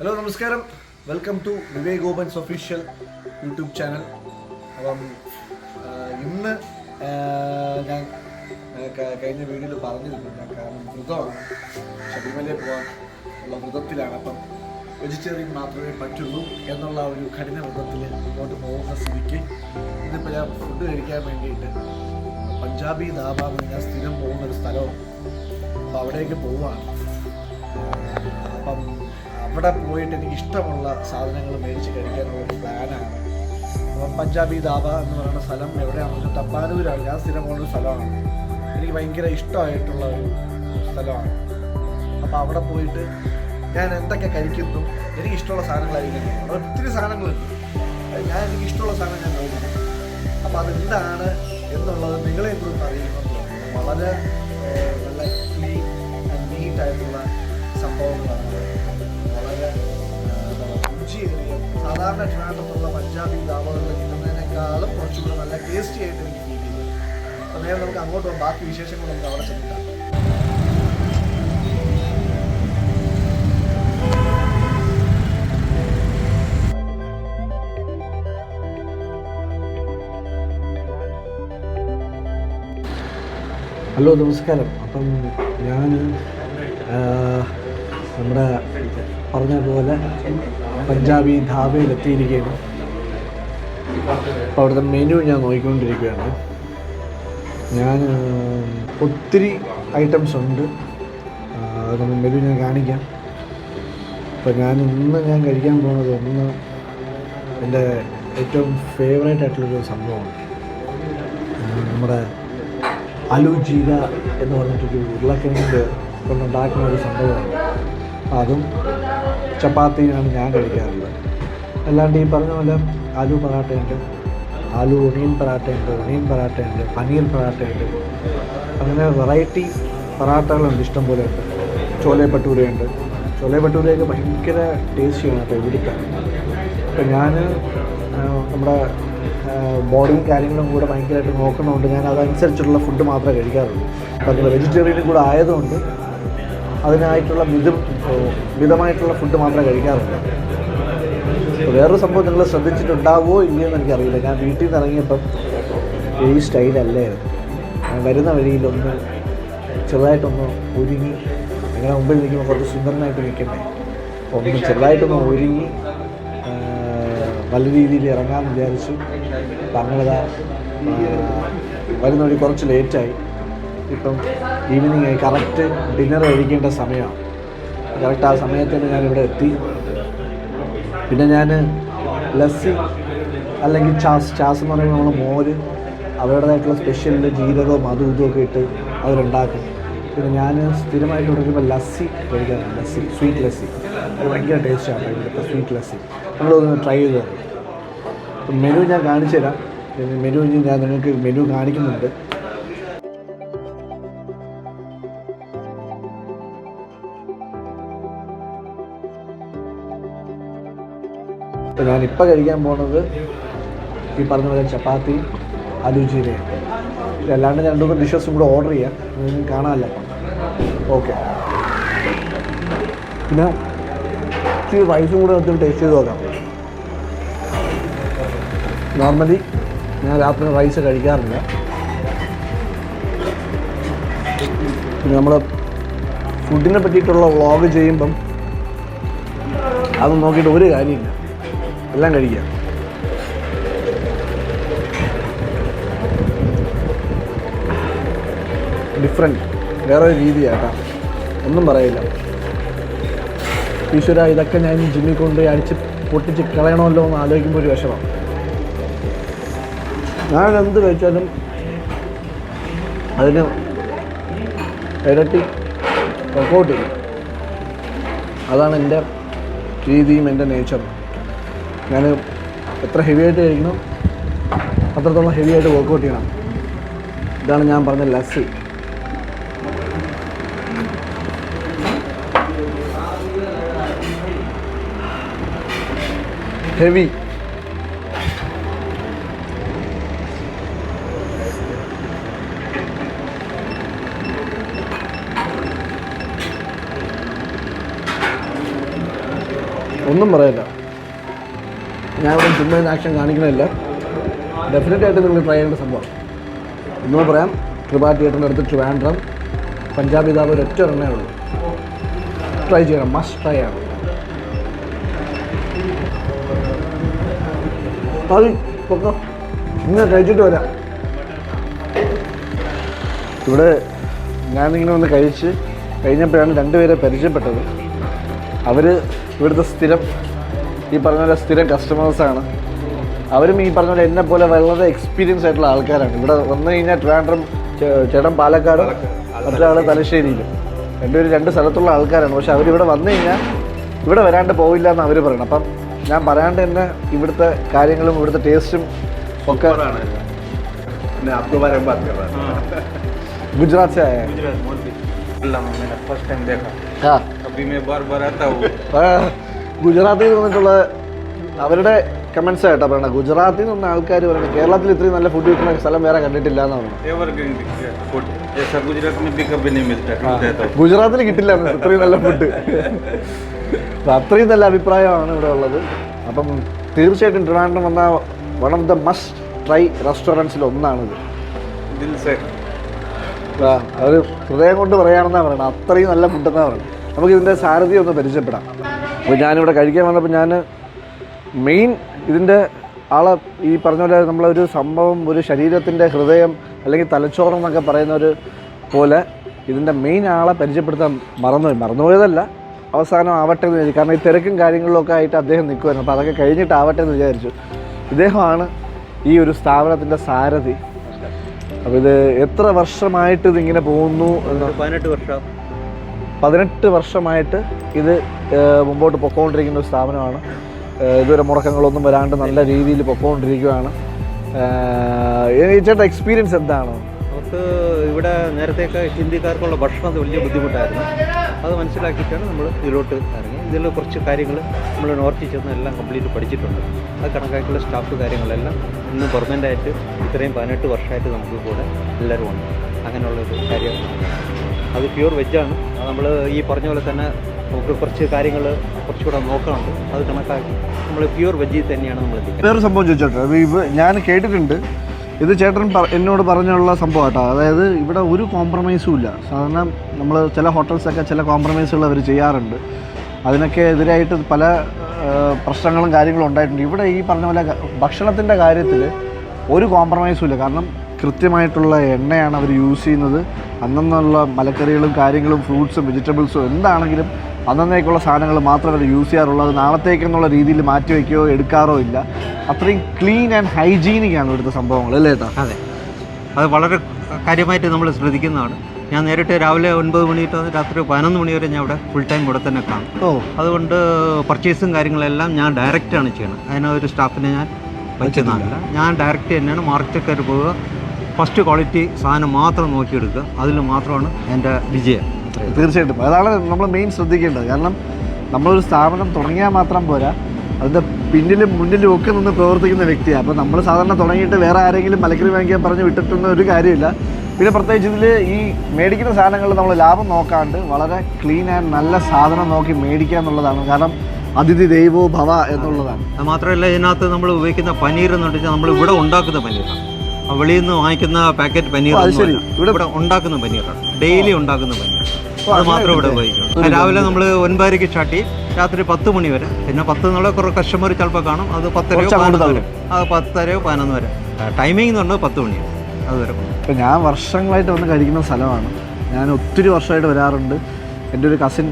Hello നമസ്കാരം, welcome to Vivek opens official YouTube channel. അപ്പം ഇന്ന് ഞാൻ കഴിഞ്ഞ വീഡിയോയിൽ പറഞ്ഞിരുന്നു, ഞാൻ കാരണം വ്രതമാണ്, ശബരിമലയിൽ പോകാൻ ഉള്ള വ്രതത്തിലാണ്. അപ്പം വെജിറ്റേറിയൻ മാത്രമേ പറ്റുള്ളൂ എന്നുള്ള ഒരു കഠിന വ്രതത്തിൽ മുന്നോട്ട് പോകുന്ന സ്ഥിതിക്ക് ഇന്നിപ്പോൾ ഞാൻ ഫുഡ് കഴിക്കാൻ വേണ്ടിയിട്ട് പഞ്ചാബി ധാബ എന്ന് ഞാൻ സ്ഥിരം പോകുന്നൊരു സ്ഥലമാണ്. അപ്പോൾ അവിടേക്ക് പോവുകയാണ്. അപ്പം അവിടെ പോയിട്ട് എനിക്ക് ഇഷ്ടമുള്ള സാധനങ്ങൾ മേടിച്ച് കഴിക്കാനുള്ള ഒരു പ്ലാനാണ്. അപ്പം പഞ്ചാബി ധാബ എന്ന് പറയുന്ന സ്ഥലം എവിടെയാണെന്ന് വെച്ചാൽ തപ്പാനൂരാണ്. ഞാൻ സ്ഥിരം പോകുന്നൊരു സ്ഥലമാണ്, എനിക്ക് ഭയങ്കര ഇഷ്ടമായിട്ടുള്ള ഒരു സ്ഥലമാണ്. അപ്പോൾ അവിടെ പോയിട്ട് ഞാൻ എന്തൊക്കെ കഴിക്കുന്നു, എനിക്കിഷ്ടമുള്ള സാധനങ്ങളായിരിക്കും. അവിടെ ഒത്തിരി സാധനങ്ങളുണ്ട്, എനിക്ക് ഇഷ്ടമുള്ള സാധനം ഞാൻ നോക്കുന്നു. അപ്പോൾ അതെന്താണ് എന്നുള്ളത് നിങ്ങളെ കുറിച്ച് അറിയുന്നത് വളരെ നല്ല ക്ലീൻ ആൻഡ് നീറ്റായിട്ടുള്ള സംഭവങ്ങളാണ്. വളരെ രുചിയേറിയ സാധാരണ ട്രിവാൻഡ്രത്തുള്ള പഞ്ചാബി ധാബകളിൽ കിട്ടുന്നതിനേക്കാളും കുറച്ചുകൂടെ നല്ല ടേസ്റ്റി ആയിട്ട് എനിക്ക് ഫീൽ ചെയ്തു. അപ്പോൾ നേരെ നമുക്ക് അങ്ങോട്ട് പോകും, ബാക്കി വിശേഷങ്ങൾ നമുക്ക് അവിടെ ചെന്നിട്ടാണ്. ഹലോ നമസ്കാരം. അപ്പം ഞാൻ നമ്മുടെ പറഞ്ഞ പോലെ പഞ്ചാബി ധാബയിലെത്തിയിരിക്കുകയാണ്. അപ്പോൾ അവിടുത്തെ മെനു ഞാൻ നോക്കിക്കൊണ്ടിരിക്കുകയാണ്. ഞാൻ ഒത്തിരി ഐറ്റംസ് ഉണ്ട്, മെനു ഞാൻ കാണിക്കാം. അപ്പോൾ ഞാൻ കഴിക്കാൻ പോകുന്നത് എൻ്റെ ഏറ്റവും ഫേവറേറ്റ് ആയിട്ടുള്ളൊരു സംഭവമാണ്. നമ്മുടെ ആലു ജീര എന്ന് പറഞ്ഞിട്ടൊരു ഉരുളക്കിഴങ്ങ് കൊണ്ടുണ്ടാക്കുന്ന ഒരു സംഭവമാണ്. അതും ചപ്പാത്തിയാണ് ഞാൻ കഴിക്കാറുള്ളത്. അല്ലാണ്ട് ഈ പറഞ്ഞ പോലെ ആലു പൊറാട്ടയുണ്ട്, ആലു ഒണിയൻ പൊറാട്ടയുണ്ട്, പനീർ പൊറാട്ടയുണ്ട്. അങ്ങനെ വെറൈറ്റി പൊറാട്ടകളുണ്ട്, ഇഷ്ടം പോലെ ഉണ്ട്. ചോലെ ഭട്ടൂരയൊക്കെ ഭയങ്കര ടേസ്റ്റിയാണ് കേട്ടോ ഇവിടുത്തെ. അപ്പോൾ ഞാൻ നമ്മുടെ ബോഡിയും കാര്യങ്ങളും കൂടെ ഭയങ്കരമായിട്ട് നോക്കുന്നതുകൊണ്ട് ഞാൻ അതനുസരിച്ചുള്ള ഫുഡ് മാത്രമേ കഴിക്കാറുള്ളൂ. അപ്പം നിങ്ങൾ വെജിറ്റേറിയനും കൂടെ ആയതുകൊണ്ട് അതിനായിട്ടുള്ള മിതമായിട്ടുള്ള ഫുഡ് മാത്രമേ കഴിക്കാറുള്ളൂ. അപ്പോൾ വേറൊരു സംഭവം നിങ്ങൾ ശ്രദ്ധിച്ചിട്ടുണ്ടാവുമോ ഇല്ലയെന്ന് എനിക്കറിയില്ല. ഞാൻ വീട്ടിൽ നിന്ന് ഇറങ്ങിയപ്പം ഈ സ്റ്റൈലല്ലായിരുന്നു. ഞാൻ വരുന്ന വഴിയിലൊന്ന് ചെറുതായിട്ടൊന്ന് ഒരുങ്ങി, നിങ്ങളുടെ മുമ്പിൽ നിൽക്കുമ്പോൾ കുറച്ച് സുന്ദരനായിട്ട് നിൽക്കണ്ടേ, ഒന്ന് ചെറുതായിട്ടൊന്ന് ഒരുങ്ങി നല്ല രീതിയിൽ ഇറങ്ങാമെന്ന് വിചാരിച്ചു. അപ്പം അങ്ങനെ വരുന്ന വഴി കുറച്ച് ലേറ്റായി. ഇപ്പം ഈവനിങ് ആയി, കറക്റ്റ് ഡിന്നർ കഴിക്കേണ്ട സമയമാണ്. കറക്റ്റ് ആ സമയത്തിന് ഞാനിവിടെ എത്തി. പിന്നെ ഞാൻ ലസ്സി അല്ലെങ്കിൽ ചാസ് എന്ന് പറയുമ്പോൾ നമ്മൾ മോര് അവരുടേതായിട്ടുള്ള സ്പെഷ്യൽ ജീരകവും അതും ഇതുമൊക്കെ ഇട്ട് അവരുണ്ടാക്കും. പിന്നെ ഞാൻ സ്ഥിരമായിട്ട് കൊടുക്കുമ്പോൾ ലസ്സി കഴിക്കാറുണ്ട്. സ്വീറ്റ് ലസ്സി അത് ഭയങ്കര ടേസ്റ്റാണ്. ഇവിടുത്തെ സ്വീറ്റ് ലസ്സി നമ്മളൊന്ന് ട്രൈ ചെയ്ത് തരാം. മെനു ഞാൻ കാണിച്ചു തരാം. ഞാൻ നിങ്ങൾക്ക് മെനു കാണിക്കുന്നുണ്ട്. അപ്പോൾ ഞാനിപ്പോൾ കഴിക്കാൻ പോകുന്നത് ഈ പറഞ്ഞ പോലെ ചപ്പാത്തി ആലു ജീരയാണ്. ഇതല്ലാണ്ട് ഞാൻ 2-3 ഡിഷസും കൂടെ ഓർഡർ ചെയ്യാം, നിങ്ങൾക്ക് കാണാമല്ലോ. ഓക്കെ, പിന്നെ ഇച്ചിരി റൈസും കൂടെ ഒത്തിരി ടേസ്റ്റ് ചെയ്ത് നോക്കാം. നോർമലി ഞാൻ രാത്രി റൈസ് കഴിക്കാറില്ല. പിന്നെ നമ്മൾ ഫുഡിനെ പറ്റിയിട്ടുള്ള വ്ളോഗ് ചെയ്യുമ്പം അത് നോക്കിയിട്ട് ഒരു കാര്യമില്ല, എല്ലാം കഴിക്കാം. ഡിഫറെൻറ്റ്, വേറൊരു രീതിയാട്ടാ, ഒന്നും പറയില്ല. ഈശ്വര, ഇതൊക്കെ ഞാൻ ജിമ്മിൽ കൊണ്ട് അടിച്ച് പൊട്ടിച്ച് കളയണമല്ലോ എന്ന് ആലോചിക്കുമ്പോൾ ഒരു വിഷമം. ഞാൻ എന്ത് കഴിച്ചാലും അതിന് ഇരട്ടി വർക്കൗട്ട് ചെയ്യും. അതാണ് എൻ്റെ രീതിയും എൻ്റെ നേച്ചറും. ഞാൻ എത്ര ഹെവി ആയിട്ട് കഴിക്കണം അത്രത്തോളം ഹെവി ആയിട്ട് വർക്കൗട്ട് ചെയ്യണം. ഇതാണ് ഞാൻ പറഞ്ഞ ലസ്സി. ഹെവി. ഒന്നും പറയില്ല. ഞാൻ ഇവിടെ ചുമ്മാ ആക്ഷൻ കാണിക്കണമില്ല. ഡെഫിനറ്റ് ആയിട്ട് നിങ്ങൾ ട്രൈ ചെയ്യേണ്ട സംഭവം. ഒന്നും പറയാം, കൃപാ തിയേറ്ററിൻ്റെ അടുത്ത് ട്രിവാൻഡ്രം പഞ്ചാബി ധാബ ഒരൊറ്റ എണ്ണേ ഉള്ളൂ. ട്രൈ ചെയ്യണം, മസ്റ്റ് ട്രൈ ആണ്. മതി പൊക്കോ, ഇങ്ങനെ കഴിച്ചിട്ട് വരാം. ഇവിടെ ഞാനിങ്ങനെ ഒന്ന് കഴിച്ച് കഴിഞ്ഞപ്പോഴാണ് രണ്ടുപേരെ പരിചയപ്പെട്ടത്. അവർ ഇവിടുത്തെ സ്ഥിരം ഈ പറഞ്ഞ പോലെ സ്ഥിരം കസ്റ്റമേഴ്സാണ്. അവരും ഈ പറഞ്ഞ പോലെ എന്നെ പോലെ വളരെ എക്സ്പീരിയൻസ് ആയിട്ടുള്ള ആൾക്കാരാണ്. ഇവിടെ വന്നു കഴിഞ്ഞാൽ ട്രിവാൻഡ്രം, ചേട്ടൻ പാലക്കാട്, മറ്റൊരാൾ തലശ്ശേരിയിൽ, രണ്ടുപേരും രണ്ട് സ്ഥലത്തുള്ള ആൾക്കാരാണ്. പക്ഷെ അവരിവിടെ വന്നു കഴിഞ്ഞാൽ ഇവിടെ വരാണ്ട് പോവില്ല എന്ന് അവർ പറയണം. അപ്പം ഞാൻ പറയാണ്ട് തന്നെ ഇവിടുത്തെ കാര്യങ്ങളും ഇവിടുത്തെ ടേസ്റ്റും ഒക്കെ. गुजरात से आया है? मैंने फर्स्ट टाइम देखा. हाँ, अभी मैं बार आता हूँ. ഗുജറാത്തിൽ നിന്ന് വന്നിട്ടുള്ള അവരുടെ കമൻസ് ആയിട്ടാ പറയണത്. ഗുജറാത്തിൽ നിന്ന് വന്ന ആൾക്കാർ പറയുന്നത് കേരളത്തിൽ ഇത്രയും നല്ല ഫുഡ് കിട്ടുന്ന സ്ഥലം വേറെ കണ്ടിട്ടില്ല എന്നാണ് പറയുന്നത്. ഗുജറാത്തിൽ കിട്ടില്ല ഇത്രയും നല്ല ഫുഡ്. അത്രയും നല്ല അഭിപ്രായമാണ് ഇവിടെ ഉള്ളത്. അപ്പം തീർച്ചയായിട്ടും ട്രിവാൻഡ്രം വന്ന one of the must try റെസ്റ്റോറൻറ്റ്സിൽ ഒന്നാണിത്. അവർ ഹൃദയം കൊണ്ട് പറയുകയാണെന്നാണ് പറയുന്നത്. അത്രയും നല്ല ഫുഡെന്നാണ് പറയുന്നത്. നമുക്ക് ഇതിൻ്റെ സാരഥി ഒന്ന് പരിചയപ്പെടാം. അപ്പോൾ ഞാനിവിടെ കഴിക്കാൻ വന്നപ്പോൾ ഞാൻ മെയിൻ ഇതിൻ്റെ ആളെ ഈ പറഞ്ഞ പോലെ നമ്മളൊരു സംഭവം, ഒരു ശരീരത്തിൻ്റെ ഹൃദയം അല്ലെങ്കിൽ തലച്ചോറെന്നൊക്കെ പറയുന്നൊരു പോലെ ഇതിൻ്റെ മെയിൻ ആളെ പരിചയപ്പെടുത്താൻ മറന്നുപോയതല്ല, അവസാനം ആവട്ടെ എന്ന് വിചാരിച്ചു. കാരണം ഈ തിരക്കും കാര്യങ്ങളിലൊക്കെ ആയിട്ട് അദ്ദേഹം നിൽക്കുമായിരുന്നു. അപ്പോൾ അതൊക്കെ കഴിഞ്ഞിട്ടാവട്ടെ എന്ന് വിചാരിച്ചു. ഇദ്ദേഹമാണ് ഈ ഒരു സ്ഥാപനത്തിൻ്റെ സാരഥി. അപ്പോൾ ഇത് എത്ര വർഷമായിട്ട് ഇതിങ്ങനെ പോകുന്നു? 18 വർഷമായിട്ട് ഇത് മുമ്പോട്ട് പൊക്കോണ്ടിരിക്കുന്ന ഒരു സ്ഥാപനമാണ്. ഇതുവരെ മുടക്കങ്ങളൊന്നും വരാണ്ട് നല്ല രീതിയിൽ പൊക്കോണ്ടിരിക്കുകയാണ്. ചേട്ടാ എക്സ്പീരിയൻസ് എന്താണ്? നമുക്ക് ഇവിടെ നേരത്തെയൊക്കെ ഹിന്ദിക്കാർക്കുള്ള ഭക്ഷണം വലിയ ബുദ്ധിമുട്ടായിരുന്നു. അത് മനസ്സിലാക്കിയിട്ടാണ് നമ്മൾ ഇതിലോട്ട് ഇറങ്ങി. ഇതിൽ കുറച്ച് കാര്യങ്ങൾ നമ്മൾ നോർത്തിൽ ചെന്ന് എല്ലാം കംപ്ലീറ്റ് പഠിച്ചിട്ടുണ്ട്. അത് കണക്കായിട്ടുള്ള സ്റ്റാഫ് കാര്യങ്ങളെല്ലാം ഇന്ന് പെർമനൻ്റായിട്ട് ഇത്രയും 18 വർഷമായിട്ട് നമുക്ക് കൂടെ എല്ലാവരും ഉണ്ട്. അങ്ങനെയുള്ളൊരു കാര്യം. അത് പ്യൂർ വെജാണ്. അത് നമ്മൾ ഈ പറഞ്ഞ പോലെ തന്നെ നമുക്ക് കുറച്ച് കാര്യങ്ങൾ കുറച്ചുകൂടെ നോക്കാനുണ്ട്. അത് കണക്കാക്കി നമ്മൾ പ്യൂർ വെജിൽ തന്നെയാണ് നമ്മൾ എത്തിക്കുന്നത്. വേറൊരു സംഭവം ചോദിച്ചോട്ടെ, ഞാൻ കേട്ടിട്ടുണ്ട് ഇത് ചേട്ടൻ എന്നോട് പറഞ്ഞുള്ള സംഭവം കേട്ടോ. അതായത് ഇവിടെ ഒരു കോംപ്രമൈസും ഇല്ല. സാധാരണ നമ്മൾ ചില ഹോട്ടൽസൊക്കെ ചില കോംപ്രമൈസുകൾ അവർ ചെയ്യാറുണ്ട്. അതിനൊക്കെ എതിരായിട്ട് പല പ്രശ്നങ്ങളും കാര്യങ്ങളും ഉണ്ടായിട്ടുണ്ട്. ഇവിടെ ഈ പറഞ്ഞ പോലെ ഭക്ഷണത്തിൻ്റെ കാര്യത്തിൽ ഒരു കോംപ്രമൈസും ഇല്ല. കാരണം കൃത്യമായിട്ടുള്ള എണ്ണയാണ് അവർ യൂസ് ചെയ്യുന്നത്. അന്നുള്ള മലക്കറികളും കാര്യങ്ങളും ഫ്രൂട്ട്സും വെജിറ്റബിൾസും എന്താണെങ്കിലും അന്നേക്കുള്ള സാധനങ്ങൾ മാത്രമേ അവർ യൂസ് ചെയ്യാറുള്ളൂ. അത് നാളത്തേക്കെന്നുള്ള രീതിയിൽ മാറ്റി വയ്ക്കുകയോ എടുക്കാറോ ഇല്ല. അത്രയും ക്ലീൻ ആൻഡ് ഹൈജീനിക്കാണ് ഇവിടുത്തെ സംഭവങ്ങൾ, അല്ലേ ഏട്ടാ? അതെ, അത് വളരെ കാര്യമായിട്ട് നമ്മൾ ശ്രദ്ധിക്കുന്നതാണ്. ഞാൻ നേരിട്ട് രാവിലെ 9 മണി തൊട്ട് രാത്രി 11 മണി വരെ ഞാൻ ഇവിടെ ഫുൾ ടൈം ഇവിടെ തന്നെ കാണും. അതുകൊണ്ട് പർച്ചേസും കാര്യങ്ങളെല്ലാം ഞാൻ ഡയറക്റ്റാണ് ചെയ്യണം. അതിനൊരു സ്റ്റാഫിനെ ഞാൻ വയ്ക്കുന്നതല്ല. ഞാൻ ഡയറക്റ്റ് തന്നെയാണ് മാർക്കറ്റിൽ പോവുക. ഫസ്റ്റ് ക്വാളിറ്റി സാധനം മാത്രം നോക്കിയെടുക്കുക. അതിൽ മാത്രമാണ് എൻ്റെ വിജയം. തീർച്ചയായിട്ടും അതാണ് നമ്മൾ മെയിൻ ശ്രദ്ധിക്കേണ്ടത്. കാരണം നമ്മളൊരു സ്ഥാപനം തുടങ്ങിയാൽ മാത്രം പോരാ, അതിൻ്റെ പിന്നിലും മുന്നിലും ഒക്കെ നിന്ന് പ്രവർത്തിക്കുന്ന വ്യക്തിയാണ്. അപ്പോൾ നമ്മൾ സാധാരണ തുടങ്ങിയിട്ട് വേറെ ആരെങ്കിലും മലക്കറി വാങ്ങിക്കാൻ പറഞ്ഞ് വിട്ടിട്ടൊന്നും ഒരു കാര്യമില്ല. പിന്നെ പ്രത്യേകിച്ച് ഇതിൽ ഈ മേടിക്കുന്ന സാധനങ്ങൾ നമ്മൾ ലാഭം നോക്കാണ്ട് വളരെ ക്ലീൻ ആൻഡ് നല്ല സാധനം നോക്കി മേടിക്കുക എന്നുള്ളതാണ്. കാരണം അതിഥി ദൈവോ ഭവ എന്നുള്ളതാണ്. അത് മാത്രമല്ല, ഇതിനകത്ത് നമ്മൾ ഉപയോഗിക്കുന്ന പനീർ എന്ന് വെച്ചാൽ നമ്മൾ ഇവിടെ ഉണ്ടാക്കുന്ന പനീറാണ്. വെളിയിൽ നിന്ന് വാങ്ങിക്കുന്ന പാക്കറ്റ് പനീർ ഇവിടെ ഉണ്ടാക്കുന്ന പനീറാണ്. ഡെയിലി ഉണ്ടാക്കുന്ന പനീർ. അത് മാത്രം ഇവിടെ ഉപയോഗിക്കും. രാവിലെ നമ്മൾ 9:30 സ്റ്റാർട്ട് ചെയ്യും, രാത്രി 10 മണി വരെ. പിന്നെ 10 എന്നുള്ള കുറേ കസ്റ്റമർ ചിലപ്പോൾ കാണും. അത് 10:30 വരെ. അത് 10:30 11 വരെ. ടൈമിംഗ് എന്ന് പറഞ്ഞാൽ 10 മണി അതുവരെ. ഇപ്പം ഞാൻ വർഷങ്ങളായിട്ട് വന്ന് കഴിക്കുന്ന സ്ഥലമാണ്. ഞാൻ ഒത്തിരി വർഷമായിട്ട് വരാറുണ്ട്. എൻ്റെ ഒരു കസിൻ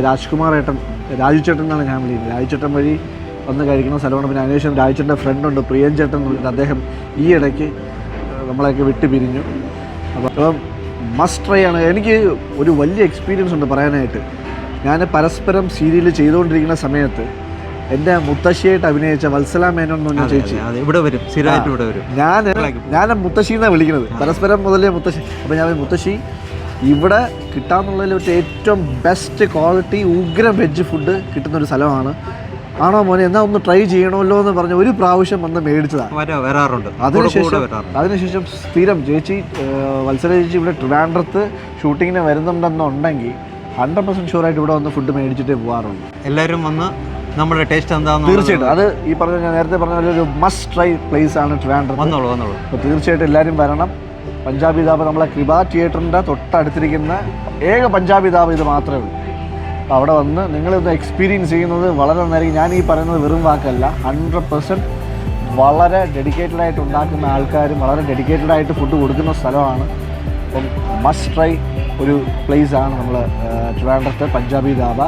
രാജ്കുമാർ ഏട്ടൻ, രാജു ചേട്ടൻ എന്നാണ് ഞാൻ വിളിക്കുന്നത്. രാജു ചേട്ടൻ വഴി വന്ന് കഴിക്കുന്ന സ്ഥലമാണ്. പിന്നെ അതിനുശേഷം രാജു ചേട്ടൻ്റെ ഫ്രണ്ടുണ്ട് പ്രിയൻ ചേട്ടൻ എന്ന് പറഞ്ഞിട്ട്. അദ്ദേഹം ഈ ഇടയ്ക്ക് നമ്മളെയൊക്കെ വിട്ട് പിരിഞ്ഞു. അപ്പം മസ്റ്റ് ട്രൈ ആണ്. എനിക്ക് ഒരു വലിയ എക്സ്പീരിയൻസ് ഉണ്ട് പറയാനായിട്ട്. ഞാൻ പരസ്പരം സീരിയൽ ചെയ്തുകൊണ്ടിരിക്കുന്ന സമയത്ത് എൻ്റെ മുത്തശ്ശിയായിട്ട് അഭിനയിച്ച വത്സല മേനോൻ എന്ന് പറഞ്ഞ ചേച്ചി ഇവിടെ വരും, സ്ഥിരമായിട്ട് ഇവിടെ വരും. ഞാൻ മുത്തശ്ശിന്നാണ് വിളിക്കുന്നത്. പരസ്പരം മുതലേ മുത്തശ്ശി. അപ്പോൾ ഞാൻ മുത്തശ്ശി ഇവിടെ കിട്ടാമെന്നുള്ളതിൽ ഏറ്റവും ബെസ്റ്റ് ക്വാളിറ്റി ഉഗ്ര വെജ് ഫുഡ് കിട്ടുന്നൊരു സ്ഥലമാണ്. ആണോ മോനെ, എന്നാൽ ഒന്ന് ട്രൈ ചെയ്യണമല്ലോ എന്ന് പറഞ്ഞ് ഒരു പ്രാവശ്യം വന്ന് മേടിച്ചതാണ്. അതിനുശേഷം സ്ഥിരം ചേച്ചി വത്സല ചേച്ചി ഇവിടെ ട്രിവാൻഡ്രത്ത് ഷൂട്ടിങ്ങിന് വരുന്നുണ്ടെന്നുണ്ടെങ്കിൽ 100% ഷുവറായിട്ട് ഇവിടെ വന്ന് ഫുഡ് മേടിച്ചിട്ടേ പോകാറുള്ളൂ. എല്ലാവരും വന്ന് നമ്മുടെ ടേസ്റ്റ് എന്താണെന്ന് തീർച്ചയായിട്ടും അത് ഈ പറഞ്ഞ ഞാൻ നേരത്തെ പറഞ്ഞ ഒരു മസ്റ്റ് ട്രൈ പ്ലേസ് ആണ് ട്രിവാൻഡ്രം. വന്നോളൂ. അപ്പോൾ തീർച്ചയായിട്ടും എല്ലാവരും വരണം. പഞ്ചാബി ധാബ നമ്മളെ കൃപ തിയേറ്ററിൻ്റെ തൊട്ടടുത്തിരിക്കുന്ന ഏക പഞ്ചാബി ധാബ ഇത് മാത്രമേ ഉള്ളൂ. അപ്പോൾ അവിടെ വന്ന് നിങ്ങളിത് എക്സ്പീരിയൻസ് ചെയ്യുന്നത് വളരെ നന്നായിരിക്കും. ഞാൻ ഈ പറയുന്നത് വെറും വാക്കല്ല, 100% വളരെ ഡെഡിക്കേറ്റഡ് ആയിട്ട് ഉണ്ടാക്കുന്ന ആൾക്കാരും വളരെ ഡെഡിക്കേറ്റഡ് ആയിട്ട് ഫുഡ് കൊടുക്കുന്ന സ്ഥലമാണ്. അപ്പം മസ്റ്റ് ട്രൈ ഒരു പ്ലേസ് ആണ് നമ്മൾ ട്രിവാൻഡ്രത്തെ പഞ്ചാബി ധാബ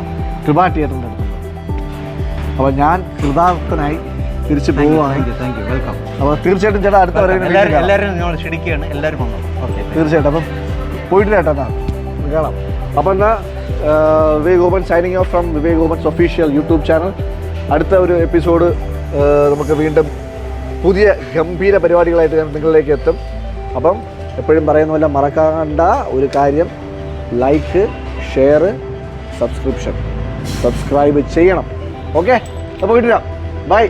കൃപ തിയേറ്ററിൻ്റെ അടുത്ത്. അപ്പോൾ ഞാൻ കൃതാർത്ഥനായി തിരിച്ചു പോവുകയാണ്. Thank you. വെൽക്കം. അപ്പോൾ തീർച്ചയായിട്ടും ചേട്ടാ അടുത്ത എല്ലാവരും ഞങ്ങൾ ക്ഷണിക്കുകയാണ്. എല്ലാവരും വന്നു. ഓക്കെ, തീർച്ചയായിട്ടും. അപ്പം പോയിട്ടില്ല ചേട്ടാ, എന്നാ കാണാം. അപ്പോൾ എന്നാൽ Vivek Gopan signing off from Vivek Gopan's official YouTube channel. അടുത്ത ഒരു എപ്പിസോഡ് നമുക്ക് വീണ്ടും പുതിയ ഗംഭീര പരിപാടികളായിട്ട് ഞാൻ നിങ്ങളിലേക്ക് എത്തും. അപ്പം എപ്പോഴും പറയുന്ന പോലെ മറക്കാണ്ട ഒരു കാര്യം, ലൈക്ക്, ഷെയർ, സബ്സ്ക്രൈബ് ചെയ്യണം. ഓക്കെ, അപ്പോൾ വീട്ടിലാണ്. ബൈ.